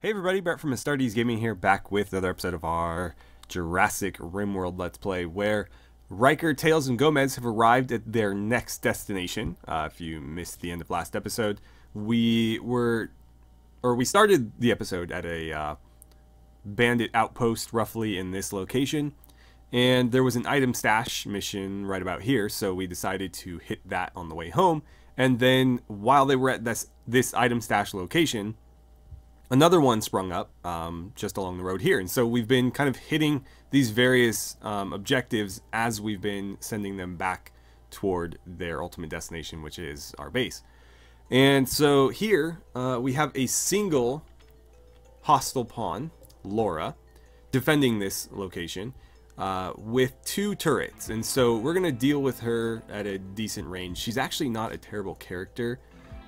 Hey everybody, Brett from AstartesGaming here, back with another episode of our Jurassic RimWorld Let's Play, where Riker, Tails, and Gomez have arrived at their next destination. If you missed the end of last episode, we started the episode at a bandit outpost roughly in this location, and there was an item stash mission right about here, so we decided to hit that on the way home. And then while they were at this item stash location, another one sprung up just along the road here. And so we've been kind of hitting these various objectives as we've been sending them back toward their ultimate destination, which is our base. And so here we have a single hostile pawn, Laura, defending this location with two turrets. And so we're going to deal with her at a decent range. She's actually not a terrible character.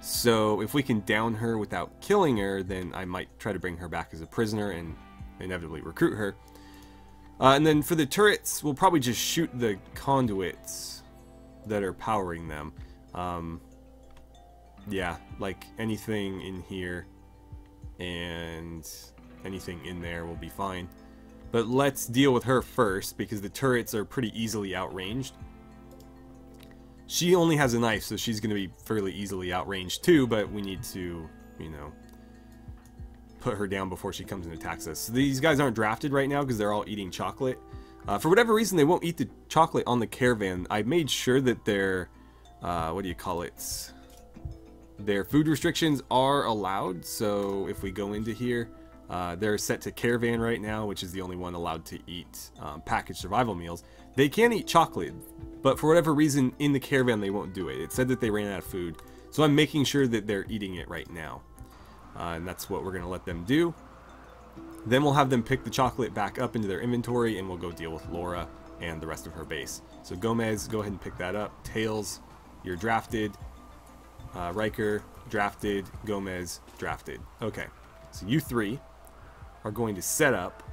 So if we can down her without killing her, then I might try to bring her back as a prisoner and inevitably recruit her. And then for the turrets, we'll probably just shoot the conduits that are powering them. Yeah, like anything in here and anything in there will be fine. But let's deal with her first, because the turrets are pretty easily outranged. She only has a knife, so she's going to be fairly easily outranged too, but we need to, you know, put her down before she comes and attacks us. So these guys aren't drafted right now because they're all eating chocolate. For whatever reason, they won't eat the chocolate on the caravan. I made sure that their, what do you call it? Their food restrictions are allowed, so if we go into here, they're set to caravan right now, which is the only one allowed to eat packaged survival meals. They can eat chocolate, but for whatever reason in the caravan they won't do it. It said that they ran out of food, so I'm making sure that they're eating it right now. And that's what we're going to let them do. Then we'll have them pick the chocolate back up into their inventory, and we'll go deal with Laura and the rest of her base. So Gomez, go ahead and pick that up. Tails, you're drafted. Riker, drafted. Gomez, drafted. Okay, so you three are going to set up.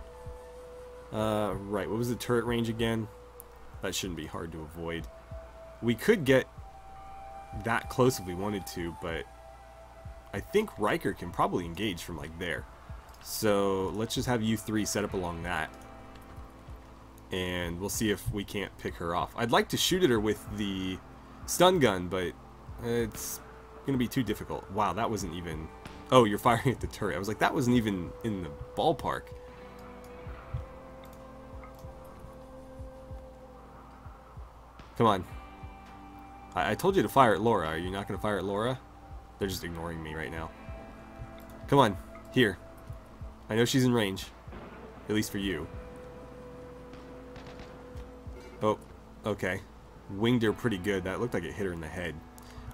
Right, what was the turret range again? That shouldn't be hard to avoid. We could get that close if we wanted to, but I think Riker can probably engage from like there. So let's just have you three set up along that, and we'll see if we can't pick her off. I'd like to shoot at her with the stun gun, but it's gonna be too difficult. Wow, that wasn't even... Oh, you're firing at the turret. I was like, that wasn't even in the ballpark. Come on. I told you to fire at Laura. Are you not going to fire at Laura? They're just ignoring me right now. Come on. Here. I know she's in range. At least for you. Oh, okay. Winged her pretty good. That looked like it hit her in the head.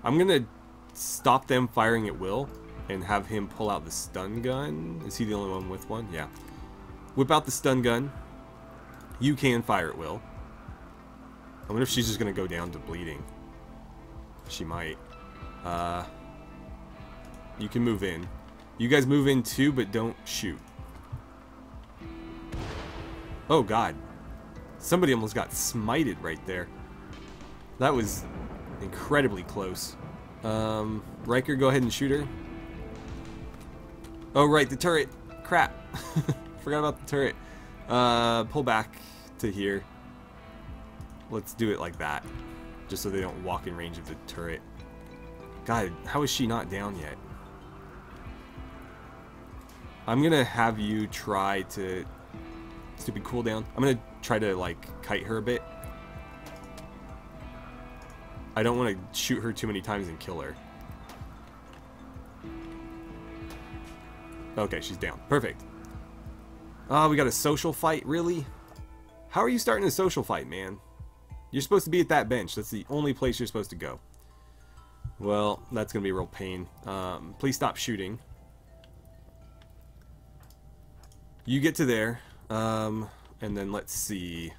I'm going to stop them firing at will and have him pull out the stun gun. Is he the only one with one? Yeah. Whip out the stun gun. You can fire at will. I wonder if she's just going to go down to bleeding. She might. You can move in. You guys move in too, but don't shoot. Oh god. Somebody almost got smited right there. That was incredibly close. Riker, go ahead and shoot her. Oh right, the turret. Crap. Forgot about the turret. Pull back to here. Let's do it like that, just so they don't walk in range of the turret. God, how is she not down yet? I'm gonna have you try to... Stupid cooldown. I'm gonna try to, like, kite her a bit. I don't want to shoot her too many times and kill her. Okay, she's down. Perfect. Oh, we got a social fight? Really? How are you starting a social fight, man? You're supposed to be at that bench. That's the only place you're supposed to go. Well, that's going to be a real pain. Please stop shooting. You get to there. And then let's see.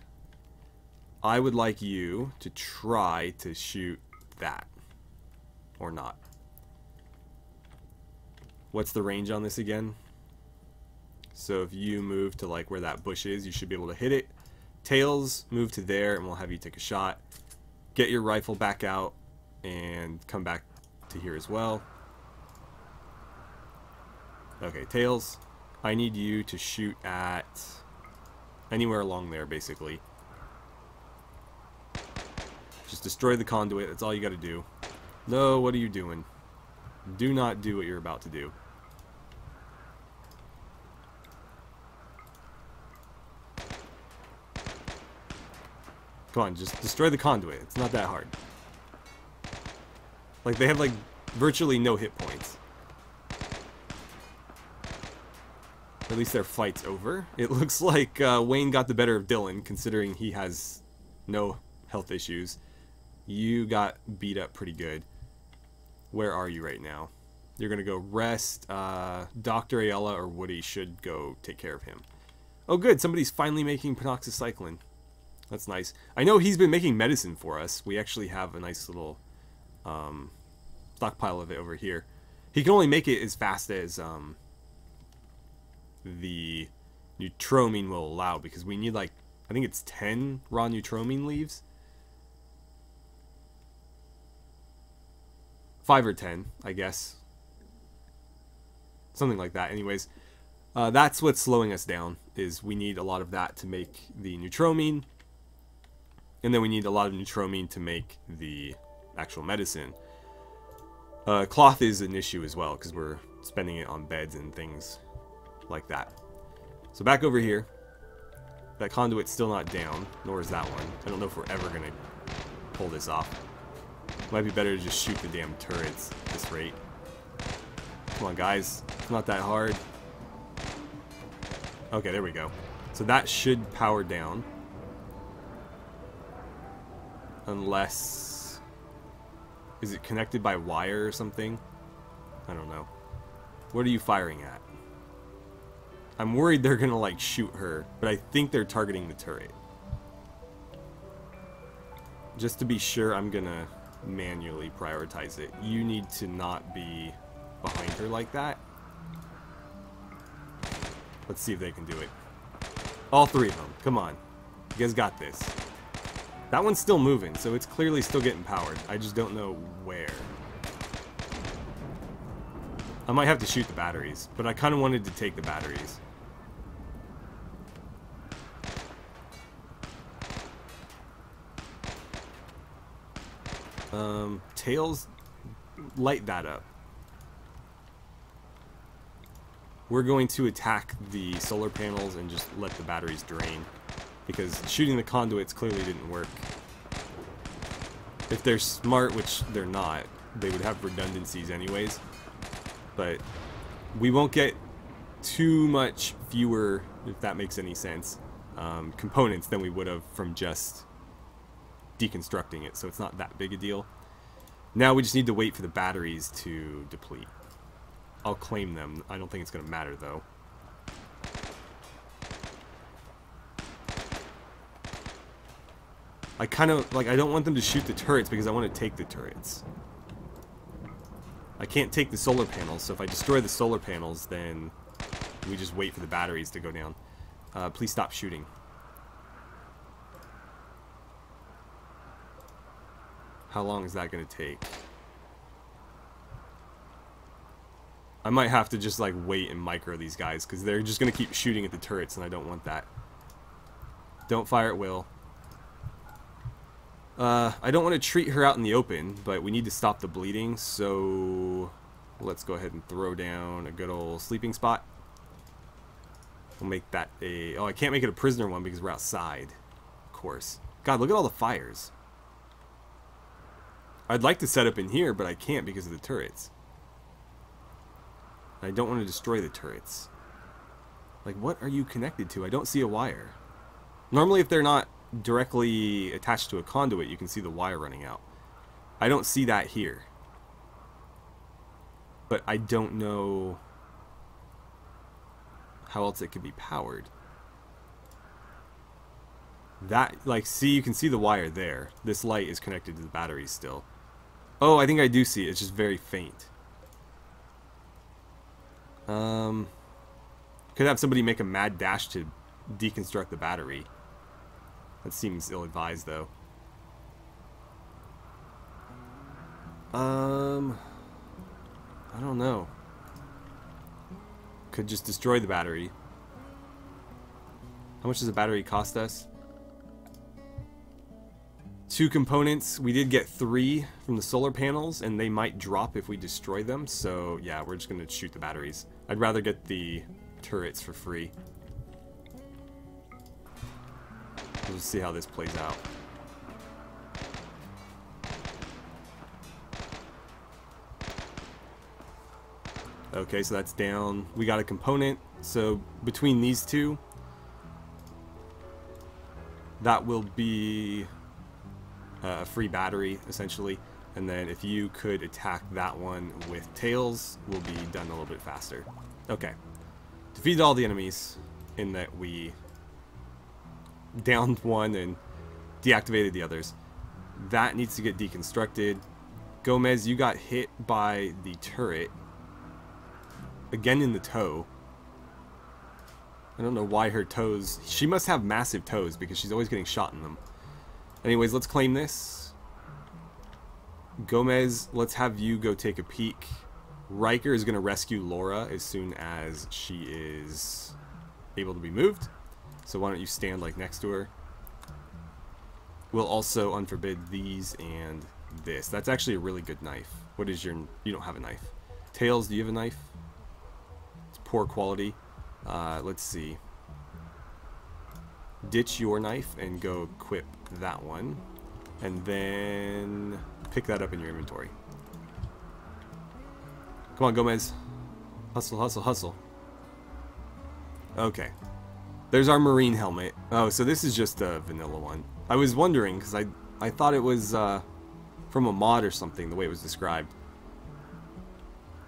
I would like you to try to shoot that. Or not. What's the range on this again? So if you move to like where that bush is, you should be able to hit it. Tails, move to there, and we'll have you take a shot. Get your rifle back out, and come back to here as well. Okay, Tails, I need you to shoot at anywhere along there, basically. Just destroy the conduit. That's all you got to do. No, what are you doing? Do not do what you're about to do. Come on, just destroy the conduit. It's not that hard. Like, they have, like, virtually no hit points. At least their fight's over. It looks like Wayne got the better of Dylan, considering he has no health issues. You got beat up pretty good. Where are you right now? You're going to go rest. Dr. Ayala or Woody should go take care of him. Oh, good. Somebody's finally making penoxycycline. That's nice. I know he's been making medicine for us. We actually have a nice little stockpile of it over here. He can only make it as fast as the neutромine will allow, because we need, like, I think it's 10 raw neutромine leaves. 5 or 10, I guess. Something like that. Anyways, that's what's slowing us down, is we need a lot of that to make the neutромine. And then we need a lot of neutромine to make the actual medicine. Cloth is an issue as well, because we're spending it on beds and things like that. So back over here. That conduit's still not down, nor is that one. I don't know if we're ever going to pull this off. Might be better to just shoot the damn turrets at this rate. Come on, guys. It's not that hard. Okay, there we go. So that should power down. Unless... Is it connected by wire or something? I don't know. What are you firing at? I'm worried they're gonna, like, shoot her, but I think they're targeting the turret. Just to be sure, I'm gonna manually prioritize it. You need to not be behind her like that. Let's see if they can do it. All three of them. Come on. You guys got this. That one's still moving, so it's clearly still getting powered. I just don't know where. I might have to shoot the batteries, but I kind of wanted to take the batteries. Tails, light that up. We're going to attack the solar panels and just let the batteries drain, because shooting the conduits clearly didn't work. If they're smart, which they're not, they would have redundancies anyways. But we won't get too much fewer, if that makes any sense, components than we would have from just deconstructing it, so it's not that big a deal. Now we just need to wait for the batteries to deplete. I'll claim them. I don't think it's going to matter, though. I kind of, like, I don't want them to shoot the turrets because I want to take the turrets. I can't take the solar panels, so if I destroy the solar panels, then we just wait for the batteries to go down. Please stop shooting. How long is that going to take? I might have to just, like, wait and micro these guys, because they're just going to keep shooting at the turrets, and I don't want that. Don't fire at will. I don't want to treat her out in the open, but we need to stop the bleeding, so let's go ahead and throw down a good old sleeping spot. We'll make that a... Oh, I can't make it a prisoner one because we're outside. Of course. God, look at all the fires. I'd like to set up in here, but I can't because of the turrets. I don't want to destroy the turrets. Like, what are you connected to? I don't see a wire. Normally, if they're not directly attached to a conduit, you can see the wire running out. I don't see that here. But I don't know how else it could be powered. That, like, see, you can see the wire there. This light is connected to the batteries still. Oh, I think I do see it. It's just very faint. Could have somebody make a mad dash to deconstruct the battery. That seems ill-advised, though. I don't know. Could just destroy the battery. How much does a battery cost us? 2 components. We did get 3 from the solar panels, and they might drop if we destroy them. So yeah, we're just gonna shoot the batteries. I'd rather get the turrets for free. We'll just see how this plays out. Okay, so that's down. We got a component. So between these two, that will be a free battery, essentially. And then if you could attack that one with tails, we'll be done a little bit faster. Okay. Defeated all the enemies in that we downed one and deactivated the others. That needs to get deconstructed. Gomez, you got hit by the turret. Again in the toe. I don't know why her toes... She must have massive toes because she's always getting shot in them. Anyways, let's claim this. Gomez, let's have you go take a peek. Riker is going to rescue Laura as soon as she is able to be moved. So why don't you stand like next to her. We'll also unforbid these and this. That's actually a really good knife. What is your... You don't have a knife. Tails, do you have a knife? It's poor quality. Let's see. Ditch your knife and go equip that one. And then pick that up in your inventory. Come on, Gomez. Hustle, hustle, hustle. Okay. There's our marine helmet. Oh, so this is just a vanilla one. I was wondering, because I thought it was from a mod or something, the way it was described.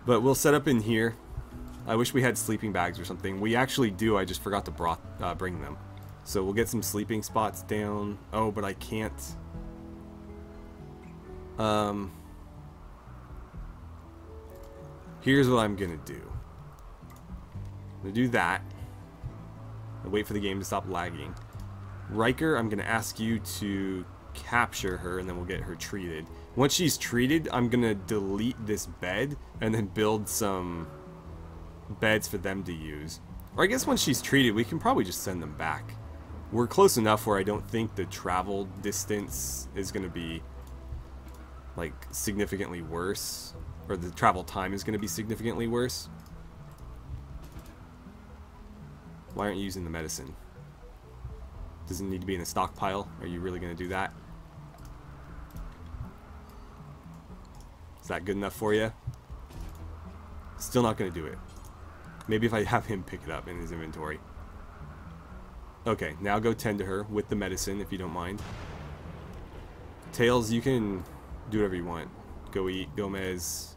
But we'll set up in here. I wish we had sleeping bags or something. We actually do, I just forgot to bring them. So we'll get some sleeping spots down. Oh, but I can't. Here's what I'm gonna do. I'm gonna do that. And wait for the game to stop lagging. Riker, I'm gonna ask you to capture her and then we'll get her treated. Once she's treated, I'm gonna delete this bed and then build some beds for them to use. Or I guess once she's treated, we can probably just send them back. We're close enough where I don't think the travel distance is going to be like significantly worse, or the travel time is going to be significantly worse. Why aren't you using the medicine? Does it need to be in a stockpile? Are you really going to do that? Is that good enough for you? Still not going to do it. Maybe if I have him pick it up in his inventory. Okay, now go tend to her with the medicine, if you don't mind. Tails, you can do whatever you want. Go eat. Gomez,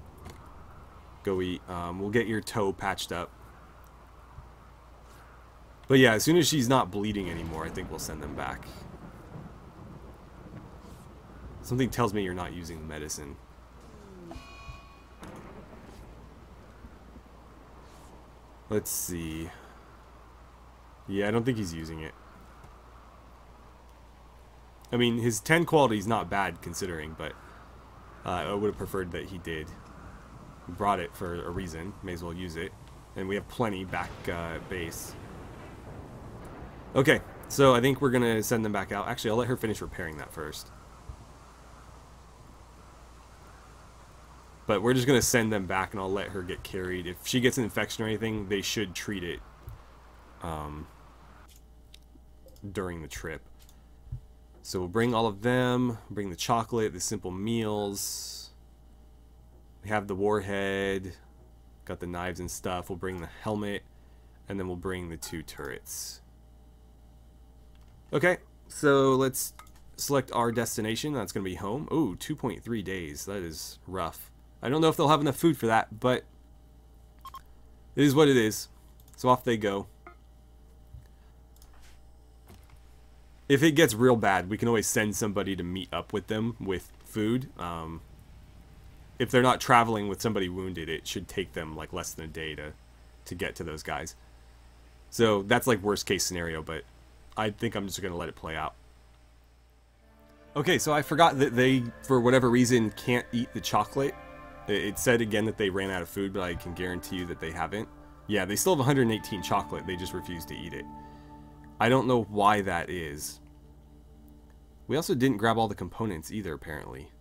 go eat. We'll get your toe patched up. But yeah, as soon as she's not bleeding anymore, I think we'll send them back. Something tells me you're not using the medicine. Let's see. Yeah, I don't think he's using it. I mean, his 10 quality is not bad considering, but I would have preferred that he did. He brought it for a reason. May as well use it. And we have plenty back at base. Okay, so I think we're going to send them back out. Actually, I'll let her finish repairing that first. But we're just going to send them back and I'll let her get carried. If she gets an infection or anything, they should treat it during the trip. So we'll bring all of them, bring the chocolate, the simple meals. We have the warhead, got the knives and stuff. We'll bring the helmet, and then we'll bring the 2 turrets. Okay, so let's select our destination. That's going to be home. Ooh, 2.3 days. That is rough. I don't know if they'll have enough food for that, but it is what it is. So off they go. If it gets real bad, we can always send somebody to meet up with them with food. If they're not traveling with somebody wounded, it should take them like less than a day to get to those guys. So that's like worst case scenario, but I think I'm just going to let it play out. Okay, so I forgot that they, for whatever reason, can't eat the chocolate. It said again that they ran out of food, but I can guarantee you that they haven't. Yeah, they still have 118 chocolate. They just refuse to eat it. I don't know why that is. We also didn't grab all the components either, apparently.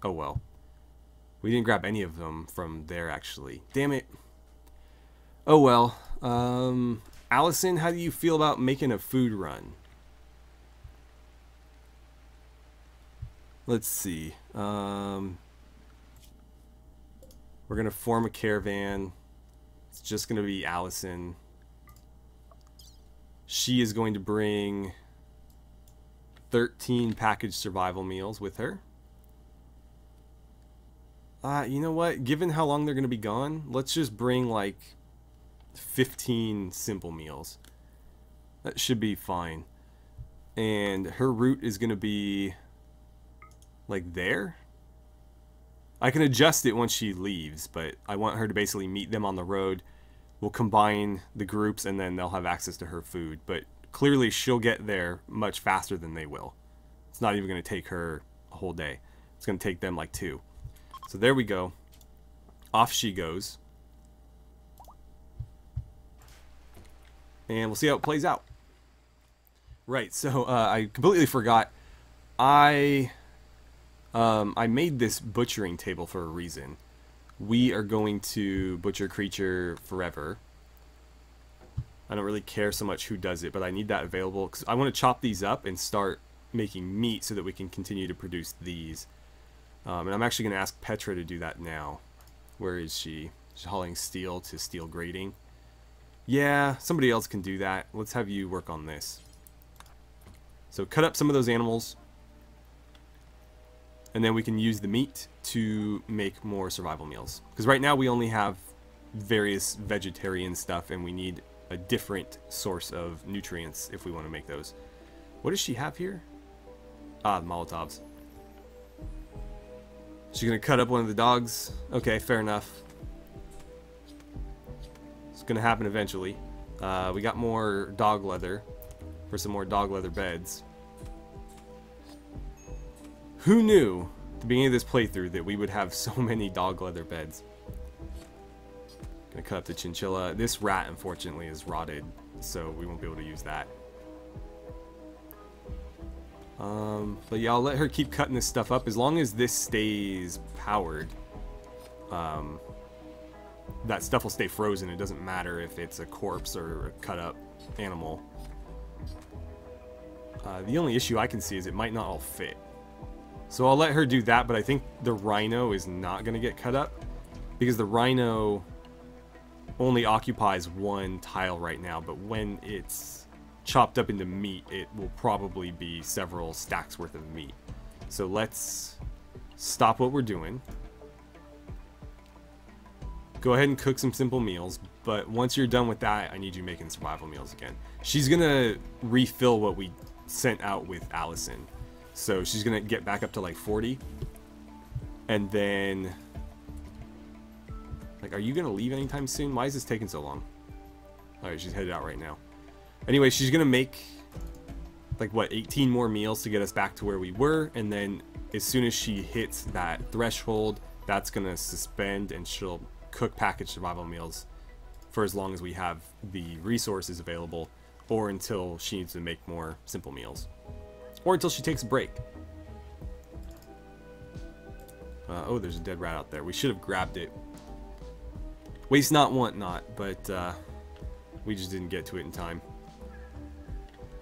Oh well. We didn't grab any of them from there, actually. Damn it. Oh well. Allison, how do you feel about making a food run? Let's see. We're going to form a caravan. It's just going to be Allison. She is going to bring 13 packaged survival meals with her. You know what? Given how long they're going to be gone, let's just bring like 15 simple meals. That should be fine. And her route is going to be like there. I can adjust it once she leaves, but I want her to basically meet them on the road. We'll combine the groups and then they'll have access to her food. But clearly she'll get there much faster than they will. It's not even going to take her a whole day. It's going to take them like 2. So there we go. Off she goes. And we'll see how it plays out. Right, so I completely forgot. I made this butchering table for a reason. We are going to butcher creature forever. I don't really care so much who does it, but I need that available because I want to chop these up and start making meat so that we can continue to produce these. And I'm actually going to ask Petra to do that now. Where is she? She's hauling steel to steel grating. Yeah, somebody else can do that. Let's have you work on this. So cut up some of those animals. And then we can use the meat to make more survival meals. Because right now we only have various vegetarian stuff and we need a different source of nutrients if we want to make those. What does she have here? Ah, the Molotovs. She's going to cut up one of the dogs. Okay, fair enough. It's going to happen eventually. We got more dog leather for some more dog leather beds. Who knew at the beginning of this playthrough that we would have so many dog leather beds? Gonna cut up the chinchilla. This rat, unfortunately, is rotted, so we won't be able to use that. But yeah, I'll let her keep cutting this stuff up as long as this stays powered. That stuff will stay frozen. It doesn't matter if it's a corpse or a cut up animal. The only issue I can see is it might not all fit. So I'll let her do that, but I think the rhino is not going to get cut up because the rhino only occupies 1 tile right now, but when it's chopped up into meat, it will probably be several stacks worth of meat. So let's stop what we're doing. Go ahead and cook some simple meals, but once you're done with that, I need you making survival meals again. She's going to refill what we sent out with Allison. So she's going to get back up to like 40. And then... Like, are you going to leave anytime soon? Why is this taking so long? Alright, she's headed out right now. Anyway, she's going to make... Like, what, 18 more meals to get us back to where we were. And then as soon as she hits that threshold, that's going to suspend and she'll cook packaged survival meals for as long as we have the resources available. Or until she needs to make more simple meals. Or until she takes a break. Oh, there's a dead rat out there. We should have grabbed it. Waste not, want not, but we just didn't get to it in time.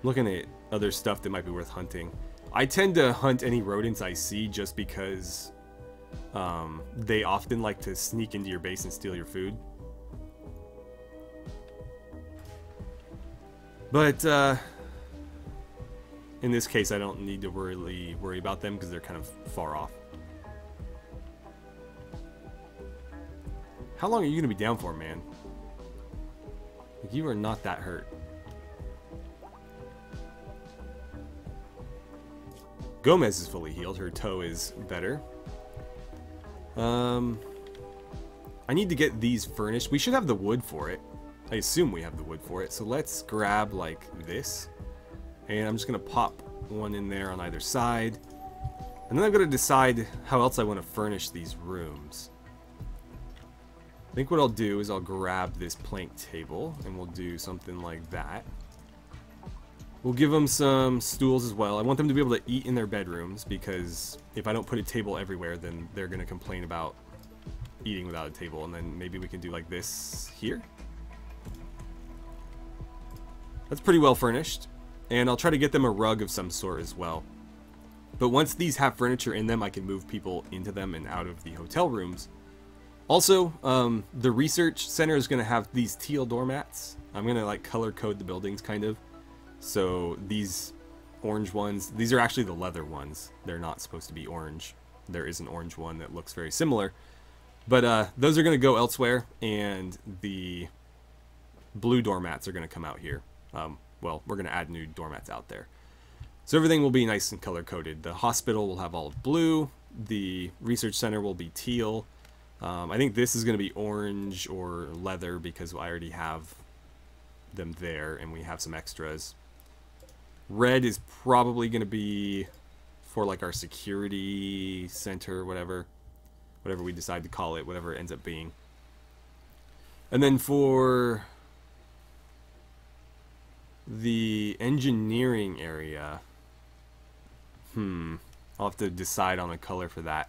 Looking at other stuff that might be worth hunting. I tend to hunt any rodents I see just because they often like to sneak into your base and steal your food. But in this case, I don't need to really worry about them because they're kind of far off. How long are you going to be down for, man? Like, you are not that hurt. Gomez is fully healed. Her toe is better. I need to get these furnished. We should have the wood for it. I assume we have the wood for it. So let's grab like this. And I'm just going to pop one in there on either side. And then I've got to decide how else I want to furnish these rooms. I think what I'll do is I'll grab this plank table and we'll do something like that. We'll give them some stools as well. I want them to be able to eat in their bedrooms because if I don't put a table everywhere, then they're going to complain about eating without a table. And then maybe we can do like this here. That's pretty well furnished. And I'll try to get them a rug of some sort as well. But once these have furniture in them, I can move people into them and out of the hotel rooms. Also, the research center is going to have these teal doormats. I'm going to like color code the buildings kind of. So these orange ones, these are actually the leather ones. They're not supposed to be orange. There is an orange one that looks very similar. But those are going to go elsewhere, and the blue doormats are going to come out here. Well, we're going to add new doormats out there. So everything will be nice and color coded. The hospital will have all of blue. The research center will be teal. I think this is going to be orange or leather because I already have them there and we have some extras. Red is probably going to be for like our security center, whatever we decide to call it, whatever it ends up being. And then for the engineering area, I'll have to decide on a color for that.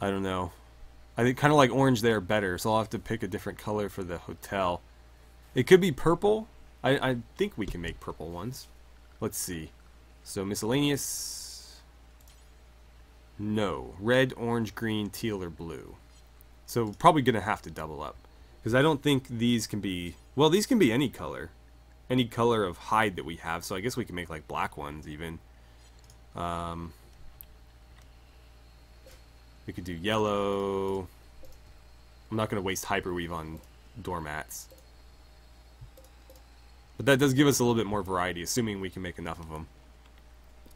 I don't know. I think kind of like orange there better, so I'll have to pick a different color for the hotel. It could be purple. I think we can make purple ones. Let's see. So miscellaneous. No. Red, orange, green, teal, or blue. So probably going to have to double up. Because I don't think these can be... Well, these can be any color. Any color of hide that we have. So I guess we can make like black ones even. We could do yellow. I'm not going to waste hyperweave on doormats. But that does give us a little bit more variety, assuming we can make enough of them.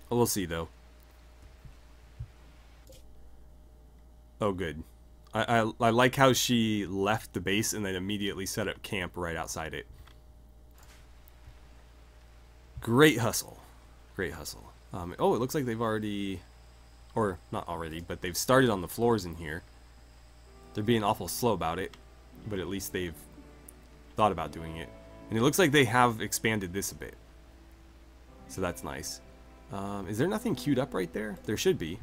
We'll see, though. Oh, good. I like how she left the base and then immediately set up camp right outside it. Great hustle. Great hustle. Oh, it looks like they've already... Or, not already, but they've started on the floors in here. They're being awful slow about it, but at least they've thought about doing it. And it looks like they have expanded this a bit. So that's nice. Is there nothing queued up right there? There should be.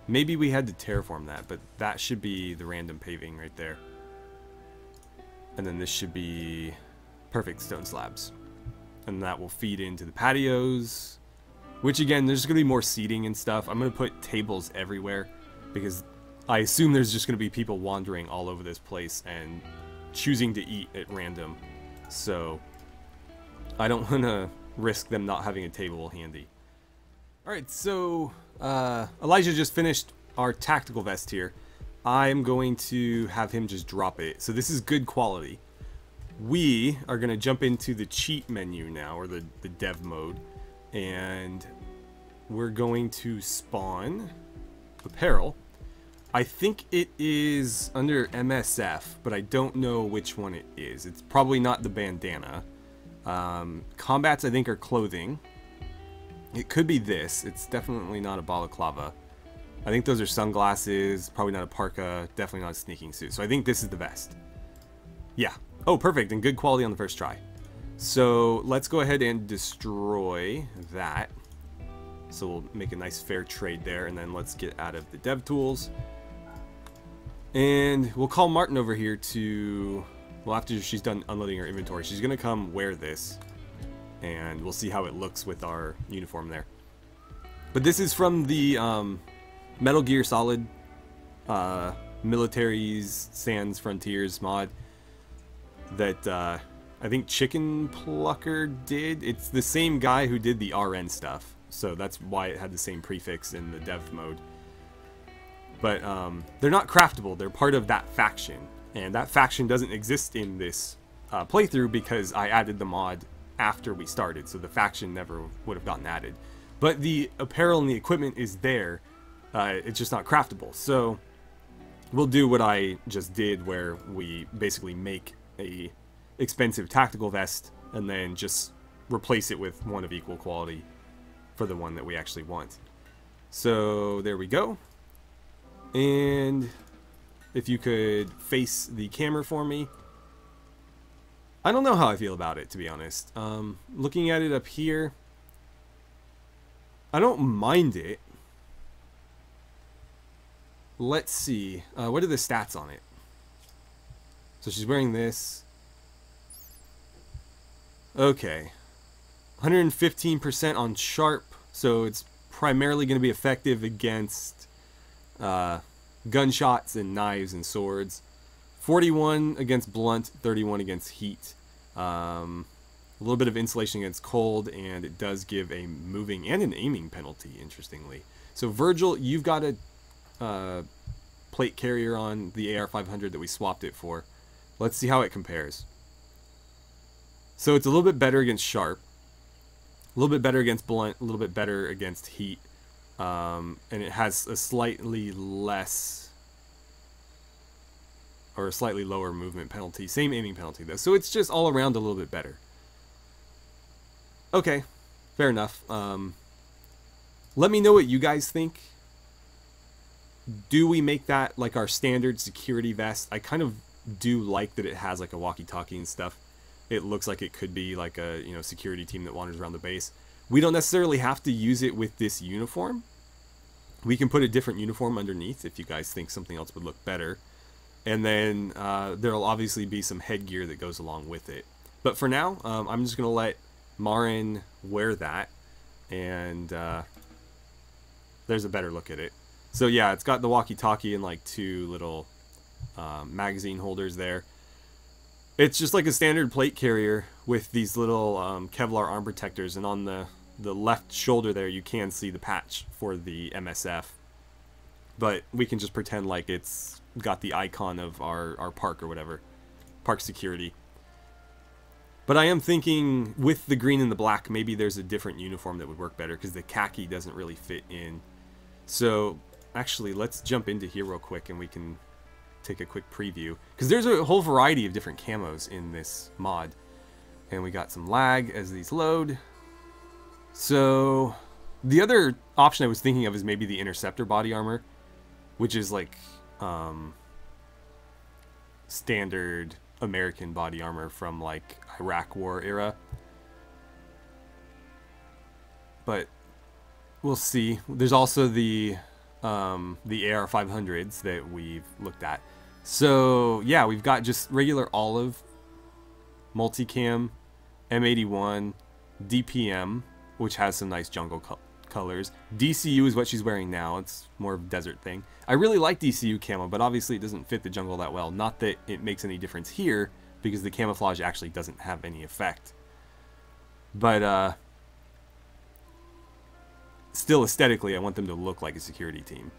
Maybe we had to terraform that, but that should be the random paving right there. And then this should be perfect stone slabs. And that will feed into the patios. Which again, there's going to be more seating and stuff. I'm going to put tables everywhere. Because I assume there's just going to be people wandering all over this place and choosing to eat at random. So I don't want to risk them not having a table handy. Alright, so Elijah just finished our tactical vest here. I'm going to have him just drop it. So this is good quality. We are going to jump into the cheat menu now, or the dev mode. And we're going to spawn apparel. I think it is under MSF, but I don't know which one it is. It's probably not the bandana. Combats, I think, are clothing. It could be this. It's definitely not a balaclava. I think those are sunglasses. Probably not a parka. Definitely not a sneaking suit. So I think this is the vest. Yeah. Oh, perfect. And good quality on the first try. So let's go ahead and destroy that. So we'll make a nice fair trade there. And then let's get out of the dev tools. And we'll call Martin over here to... Well, after she's done unloading her inventory, she's going to come wear this. And we'll see how it looks with our uniform there. But this is from the Metal Gear Solid Military's Sans Frontiers mod that I think Chicken Plucker did. It's the same guy who did the RN stuff, so that's why it had the same prefix in the dev mode. But they're not craftable. They're part of that faction, and that faction doesn't exist in this playthrough because I added the mod after we started, so the faction never would have gotten added. But the apparel and the equipment is there. It's just not craftable. So we'll do what I just did, where we basically make a expensive tactical vest and then just replace it with one of equal quality for the one that we actually want. So there we go. And if you could face the camera for me. I don't know how I feel about it, to be honest. Looking at it up here, I don't mind it. Let's see. What are the stats on it? So she's wearing this. Okay. 115% on sharp, so it's primarily going to be effective against gunshots and knives and swords. 41 against blunt, 31 against heat. A little bit of insulation against cold, and it does give a moving and an aiming penalty, interestingly. So Virgil, you've got a plate carrier on the AR-500 that we swapped it for. Let's see how it compares. So it's a little bit better against sharp, a little bit better against blunt, a little bit better against heat, and it has a slightly less or a slightly lower movement penalty. Same aiming penalty though, so it's just all around a little bit better. Okay, fair enough. Let me know what you guys think. Do we make that like our standard security vest? I kind of do like that it has like a walkie-talkie and stuff. It looks like it could be like a, you know, security team that wanders around the base. We don't necessarily have to use it with this uniform. We can put a different uniform underneath if you guys think something else would look better. And then there'll obviously be some headgear that goes along with it. But for now, I'm just going to let Marin wear that. And there's a better look at it. So yeah, it's got the walkie-talkie and like two little magazine holders there. It's just like a standard plate carrier with these little Kevlar arm protectors, and on the left shoulder there you can see the patch for the MSF. But we can just pretend like it's got the icon of our park or whatever. Park security. But I am thinking with the green and the black, maybe there's a different uniform that would work better, because the khaki doesn't really fit in. So actually, let's jump into here real quick and we can take a quick preview, because there's a whole variety of different camos in this mod. And we got some lag as these load. So the other option I was thinking of is maybe the Interceptor body armor, which is like standard American body armor from like Iraq War era. But we'll see. There's also the AR-500s that we've looked at. So yeah, we've got just regular olive, multicam, M81, DPM, which has some nice jungle colors. DCU is what she's wearing now. It's more of a desert thing. I really like DCU camo, but obviously it doesn't fit the jungle that well. Not that it makes any difference here, because the camouflage actually doesn't have any effect. But still, aesthetically, I want them to look like a security team.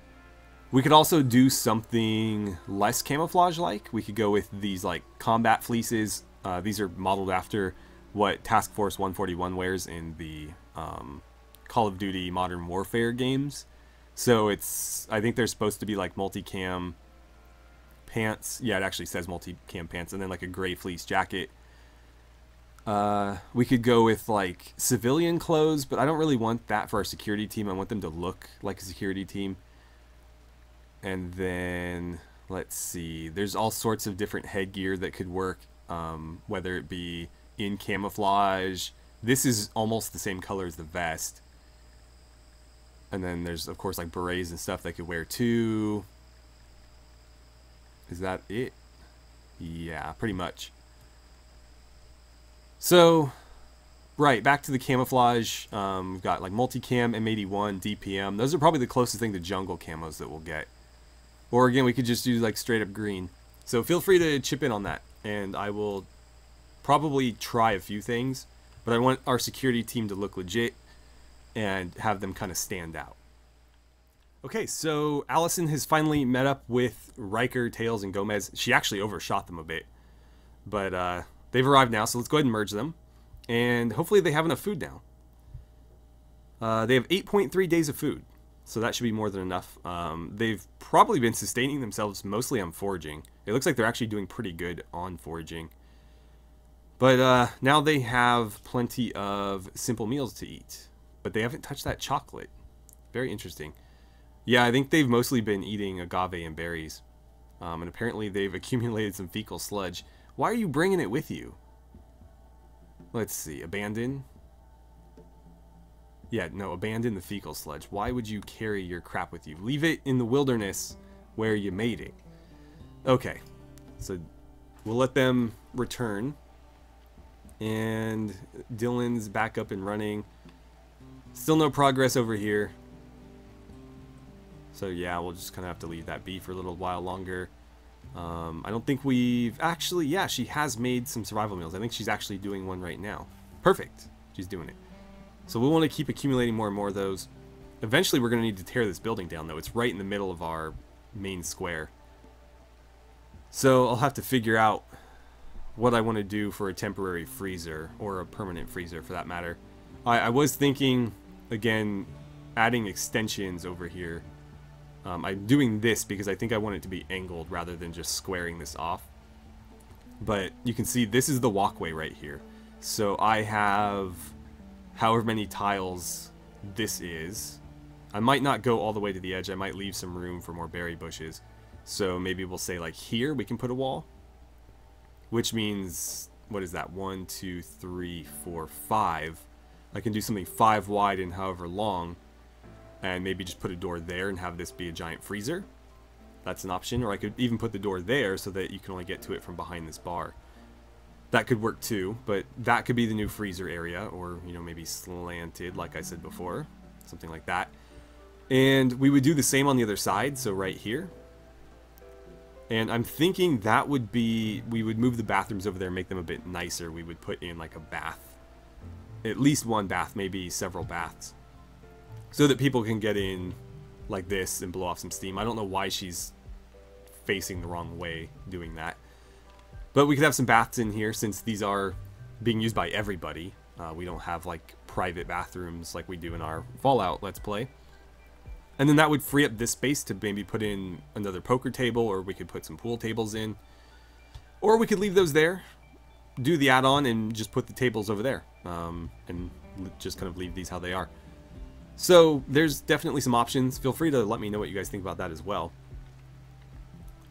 We could also do something less camouflage-like. We could go with these like combat fleeces. These are modeled after what Task Force 141 wears in the Call of Duty Modern Warfare games. So I think they're supposed to be like multicam pants. Yeah, it actually says multicam pants, and then like a gray fleece jacket. We could go with like civilian clothes, but I don't really want that for our security team. I want them to look like a security team. And then let's see, there's all sorts of different headgear that could work, whether it be in camouflage. This is almost the same color as the vest. And then there's of course like berets and stuff they could wear too. Is that it? Yeah, pretty much. So, right, back to the camouflage. We've got like multicam, M81, DPM. Those are probably the closest thing to jungle camos that we'll get. Or again, we could just do like straight up green. So feel free to chip in on that, and I will probably try a few things. But I want our security team to look legit and have them kind of stand out. Okay, so Allison has finally met up with Riker, Tails, and Gomez. She actually overshot them a bit. But they've arrived now, so let's go ahead and merge them. And hopefully they have enough food now. They have 8.3 days of food, so that should be more than enough. They've probably been sustaining themselves mostly on foraging. It looks like they're actually doing pretty good on foraging. But now they have plenty of simple meals to eat. But they haven't touched that chocolate. Very interesting. Yeah, I think they've mostly been eating agave and berries. And apparently they've accumulated some fecal sludge. Why are you bringing it with you? Let's see. Abandon. Yeah, no, abandon the fecal sludge. Why would you carry your crap with you? Leave it in the wilderness where you made it. Okay. So we'll let them return. And Dylan's back up and running. Still no progress over here. So yeah, we'll just kind of have to leave that be for a little while longer. I don't think we've... Actually, yeah, she has made some survival meals. I think she's actually doing one right now. Perfect. She's doing it. So we'll want to keep accumulating more and more of those. Eventually, we're going to need to tear this building down, though. It's right in the middle of our main square. So I'll have to figure out what I want to do for a temporary freezer, or a permanent freezer, for that matter. I was thinking, again, adding extensions over here. I'm doing this because I think I want it to be angled rather than just squaring this off. But you can see this is the walkway right here. So I have however many tiles this is. I might not go all the way to the edge. I might leave some room for more berry bushes. So maybe we'll say like here we can put a wall. Which means, what is that? 1, 2, 3, 4, 5. I can do something 5 wide and however long. And maybe just put a door there and have this be a giant freezer. That's an option. Or I could even put the door there so that you can only get to it from behind this bar. That could work too, but that could be the new freezer area. Or, you know, maybe slanted, like I said before. Something like that. And we would do the same on the other side, so right here. And I'm thinking that would be... We would move the bathrooms over there and make them a bit nicer. We would put in like a bath. At least one bath, maybe several baths. So that people can get in like this and blow off some steam. I don't know why she's facing the wrong way doing that. But we could have some baths in here since these are being used by everybody. We don't have like private bathrooms like we do in our Fallout Let's Play. And then that would free up this space to maybe put in another poker table, or we could put some pool tables in. Or we could leave those there, do the add-on, and just put the tables over there. And just kind of leave these how they are. So, there's definitely some options. Feel free to let me know what you guys think about that as well.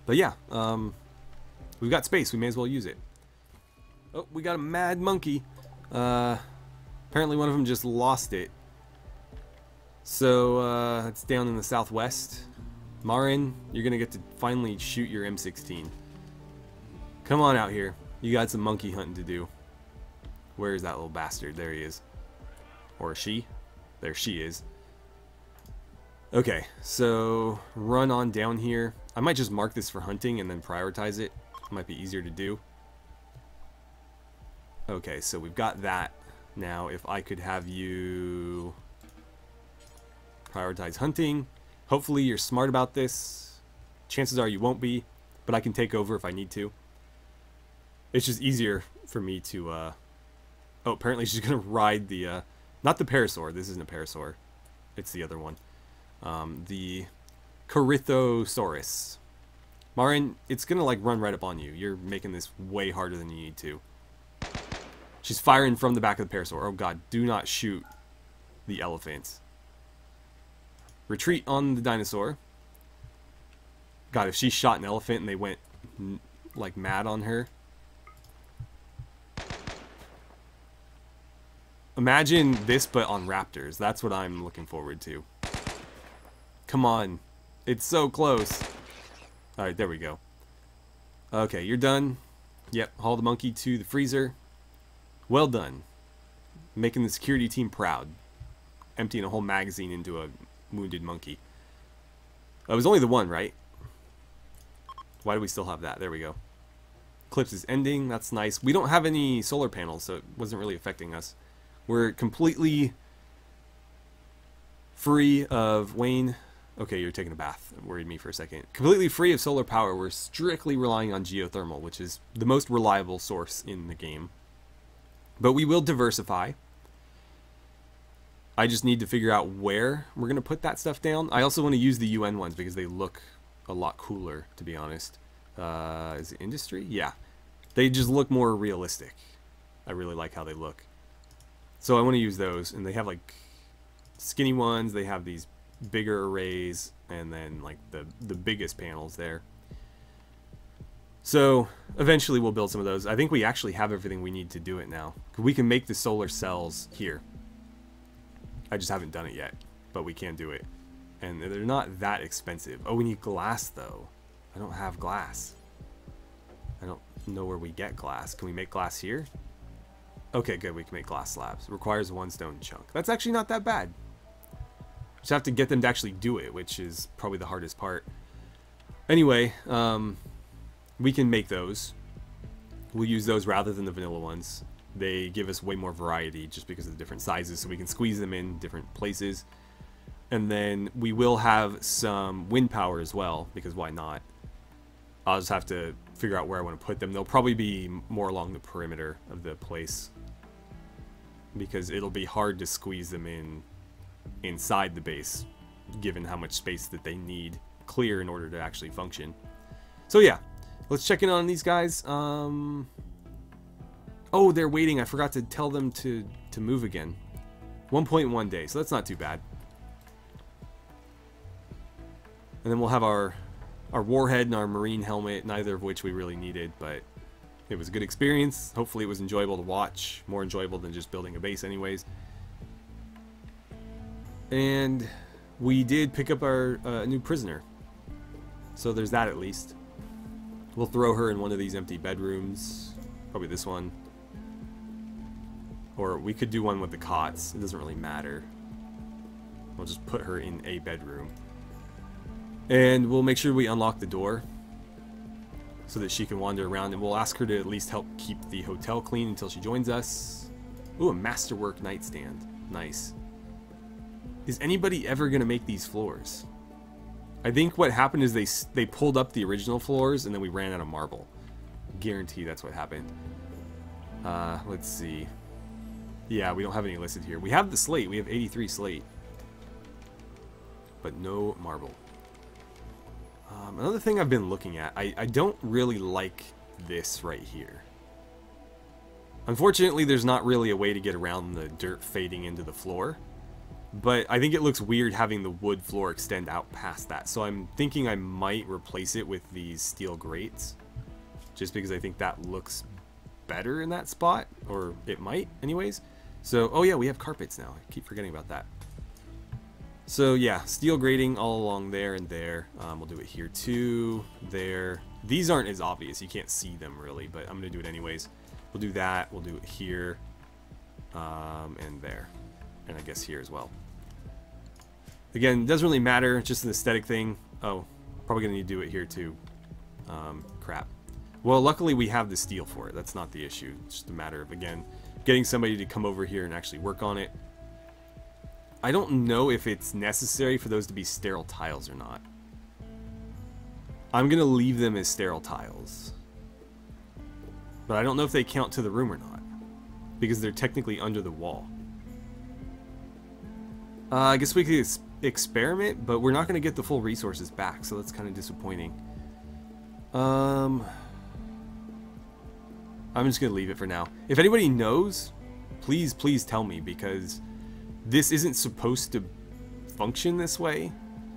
But yeah, we've got space. We may as well use it. Oh, we got a mad monkey. Apparently one of them just lost it. So, it's down in the southwest. Marin, you're going to get to finally shoot your M16. Come on out here. You got some monkey hunting to do. Where is that little bastard? There he is. Or she. There she is. Okay, so run on down here. I might just mark this for hunting and then prioritize it. It might be easier to do. Okay, so we've got that. Now, if I could have you prioritize hunting. Hopefully you're smart about this. Chances are you won't be, but I can take over if I need to. It's just easier for me to... Oh, apparently she's going to ride the... Not the parasaur. This isn't a parasaur. It's the other one. The Corythosaurus. Marin, it's going to like run right up on you. You're making this way harder than you need to. She's firing from the back of the parasaur. Oh god, do not shoot the elephants. Retreat on the dinosaur. God, if she shot an elephant and they went like mad on her. Imagine this, but on raptors. That's what I'm looking forward to. Come on. It's so close. Alright, there we go. Okay, you're done. Yep, haul the monkey to the freezer. Well done. Making the security team proud. Emptying a whole magazine into a wounded monkey. It was only the one, right? Why do we still have that? There we go. Eclipse is ending. That's nice. We don't have any solar panels, so it wasn't really affecting us. We're completely free of... Wayne... Okay, you're taking a bath. It worried me for a second. Completely free of solar power. We're strictly relying on geothermal, which is the most reliable source in the game. But we will diversify. I just need to figure out where we're going to put that stuff down. I also want to use the UN ones because they look a lot cooler, to be honest. Is it industry? Yeah. They just look more realistic. I really like how they look. So I want to use those. And they have like skinny ones. They have these bigger arrays. And then like the biggest panels there. So eventually we'll build some of those. I think we actually have everything we need to do it now. We can make the solar cells here. I just haven't done it yet, but we can do it. And they're not that expensive. Oh, we need glass though. I don't have glass. I don't know where we get glass. Can we make glass here? Okay, good. We can make glass slabs. It requires 1 stone chunk. That's actually not that bad. Just have to get them to actually do it, which is probably the hardest part. Anyway, we can make those. We'll use those rather than the vanilla ones. They give us way more variety just because of the different sizes, so we can squeeze them in different places. And then we will have some wind power as well, because why not? I'll just have to figure out where I want to put them. They'll probably be more along the perimeter of the place, because it'll be hard to squeeze them in inside the base, given how much space that they need clear in order to actually function. So yeah, let's check in on these guys. Oh, they're waiting. I forgot to tell them to move again. 1.1 day, so that's not too bad. And then we'll have our warhead and our marine helmet, neither of which we really needed, but it was a good experience. Hopefully it was enjoyable to watch, more enjoyable than just building a base anyways. And we did pick up our new prisoner, so there's that at least. We'll throw her in one of these empty bedrooms, probably this one. Or we could do one with the cots, it doesn't really matter. We'll just put her in a bedroom. And we'll make sure we unlock the door so that she can wander around, and we'll ask her to at least help keep the hotel clean until she joins us. Ooh, a masterwork nightstand. Nice. Is anybody ever going to make these floors? I think what happened is they pulled up the original floors and then we ran out of marble. Guarantee that's what happened. Let's see. Yeah, we don't have any listed here. We have the slate. We have 83 slate. But no marble. Another thing I've been looking at, I don't really like this right here. Unfortunately, there's not really a way to get around the dirt fading into the floor. But I think it looks weird having the wood floor extend out past that. So I'm thinking I might replace it with these steel grates. Just because I think that looks better in that spot. Or it might, anyways. So, oh yeah, we have carpets now. I keep forgetting about that. So yeah, steel grating all along there and there. We'll do it here too, there. These aren't as obvious, you can't see them really, but I'm gonna do it anyways. We'll do that, we'll do it here, and there. And I guess here as well. Again, it doesn't really matter, it's just an aesthetic thing. Oh, probably gonna need to do it here too. Crap. Well, luckily we have the steel for it, that's not the issue. It's just a matter of, again, getting somebody to come over here and actually work on it. I don't know if it's necessary for those to be sterile tiles or not. I'm going to leave them as sterile tiles. But I don't know if they count to the room or not. Because they're technically under the wall. I guess we could experiment, but we're not going to get the full resources back, so that's kind of disappointing. I'm just going to leave it for now. If anybody knows, please tell me, because this isn't supposed to function this way.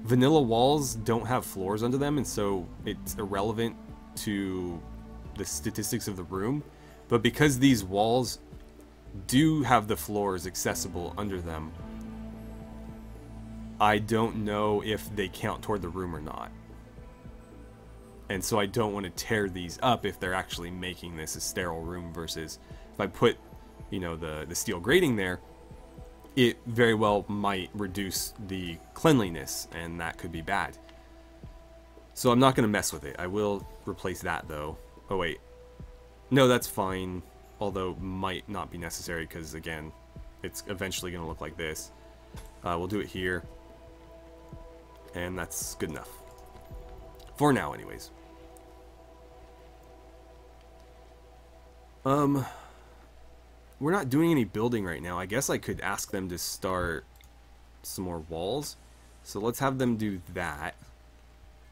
Vanilla walls don't have floors under them, and so it's irrelevant to the statistics of the room. But because these walls do have the floors accessible under them, I don't know if they count toward the room or not. And so I don't want to tear these up if they're actually making this a sterile room, versus if I put, you know, the steel grating there, it very well might reduce the cleanliness, and that could be bad. So I'm not going to mess with it. I will replace that though. Oh wait. No, that's fine. Although might not be necessary, because again, it's eventually going to look like this. We'll do it here. And that's good enough. For now anyways. We're not doing any building right now. I guess I could ask them to start some more walls. So let's have them do that.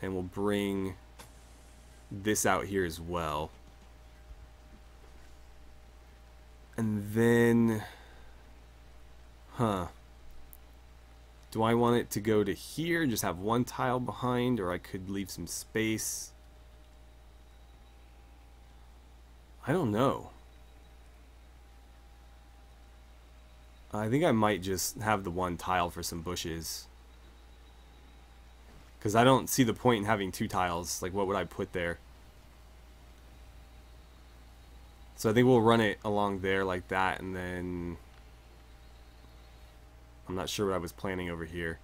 And we'll bring this out here as well. And then... Do I want it to go to here, just have one tile behind, or I could leave some space? I don't know. I think I might just have the one tile for some bushes. Because I don't see the point in having two tiles. Like, what would I put there? So I think we'll run it along there like that, and then... I'm not sure what I was planning over here.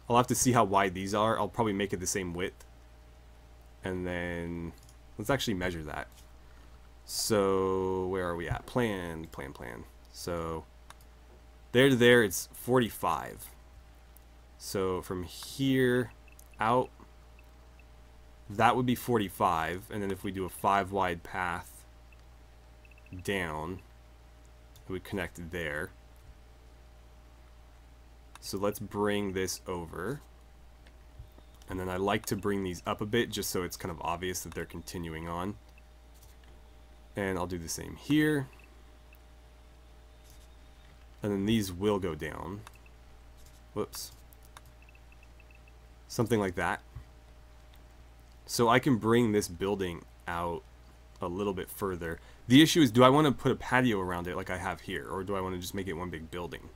I'll have to see how wide these are. I'll probably make it the same width. And then... let's actually measure that. So, where are we at? Plan. So, there to there, it's 45. So, from here out, that would be 45. And then if we do a 5 wide path down, it would connect there. So, let's bring this over. And then I like to bring these up a bit just so it's kind of obvious that they're continuing on. And I'll do the same here. And then these will go down. Whoops. Something like that. So I can bring this building out a little bit further. The issue is, do I want to put a patio around it like I have here? Or do I want to just make it one big building?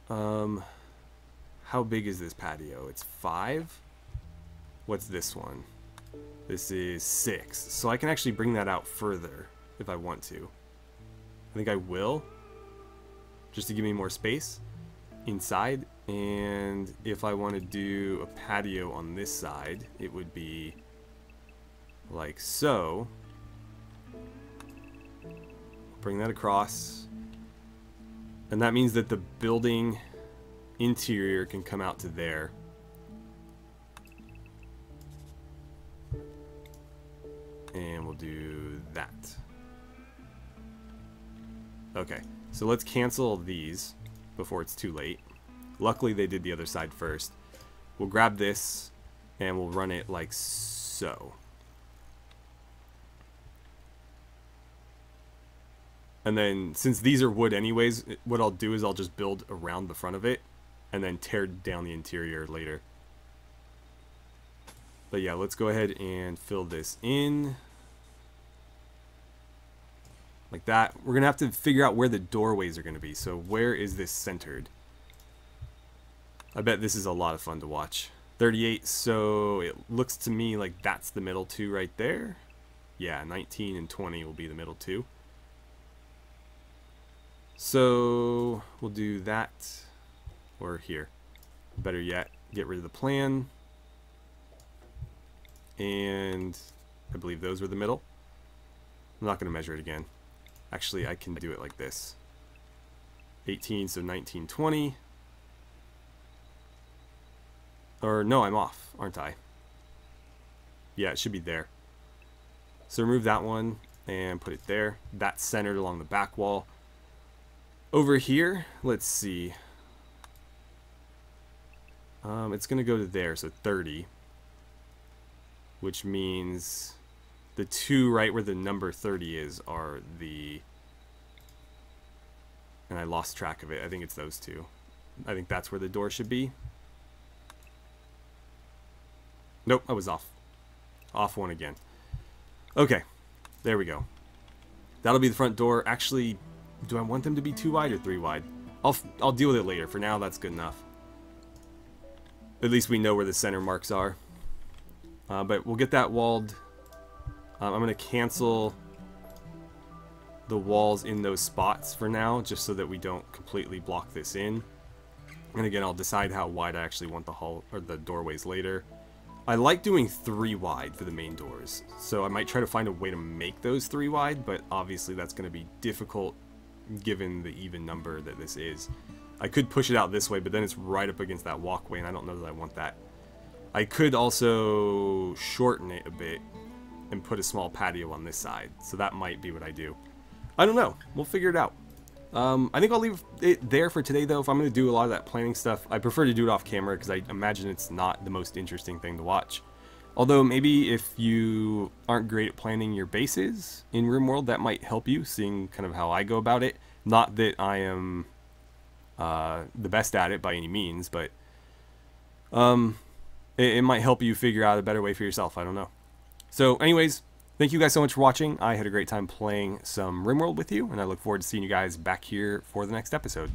How big is this patio? It's 5? What's this one? This is 6. So I can actually bring that out further if I want to. I think I will. Just to give me more space inside. And if I want to do a patio on this side, it would be like so. Bring that across. And that means that the building interior can come out to there. And we'll do that. Okay, so let's cancel these before it's too late. Luckily they did the other side first. We'll grab this and we'll run it like so. And then since these are wood anyways, what I'll do is I'll just build around the front of it and then tear down the interior later. But yeah, let's go ahead and fill this in. Like that. We're going to have to figure out where the doorways are going to be. So where is this centered? I bet this is a lot of fun to watch. 38, so it looks to me like that's the middle two right there. Yeah, 19 and 20 will be the middle two. So we'll do that. Or here. Better yet, get rid of the plan. And I believe those were the middle. I'm not going to measure it again. Actually, I can do it like this. 18, so 19, 20. Or no, I'm off, aren't I? Yeah, it should be there. So remove that one and put it there. That's centered along the back wall. Over here, let's see. It's going to go to there, so 30. Which means the two right where the number 30 is are the... And I lost track of it. I think it's those two. I think that's where the door should be. Nope, I was off. Off one again. Okay, there we go. That'll be the front door. Actually, do I want them to be 2 wide or 3 wide? I'll deal with it later. For now, that's good enough. At least we know where the center marks are. But we'll get that walled. I'm going to cancel the walls in those spots for now, just so that we don't completely block this in. And again, I'll decide how wide I actually want the hall or the doorways later. I like doing 3 wide for the main doors, so I might try to find a way to make those 3 wide, but obviously that's going to be difficult given the even number that this is. I could push it out this way, but then it's right up against that walkway, and I don't know that I want that. I could also shorten it a bit and put a small patio on this side, so that might be what I do. I don't know. We'll figure it out. I think I'll leave it there for today, though. If I'm going to do a lot of that planning stuff, I prefer to do it off camera because I imagine it's not the most interesting thing to watch. Although maybe if you aren't great at planning your bases in RimWorld, that might help you, seeing kind of how I go about it. Not that I am the best at it by any means, but it might help you figure out a better way for yourself. I don't know. So anyways, thank you guys so much for watching. I had a great time playing some RimWorld with you, and I look forward to seeing you guys back here for the next episode.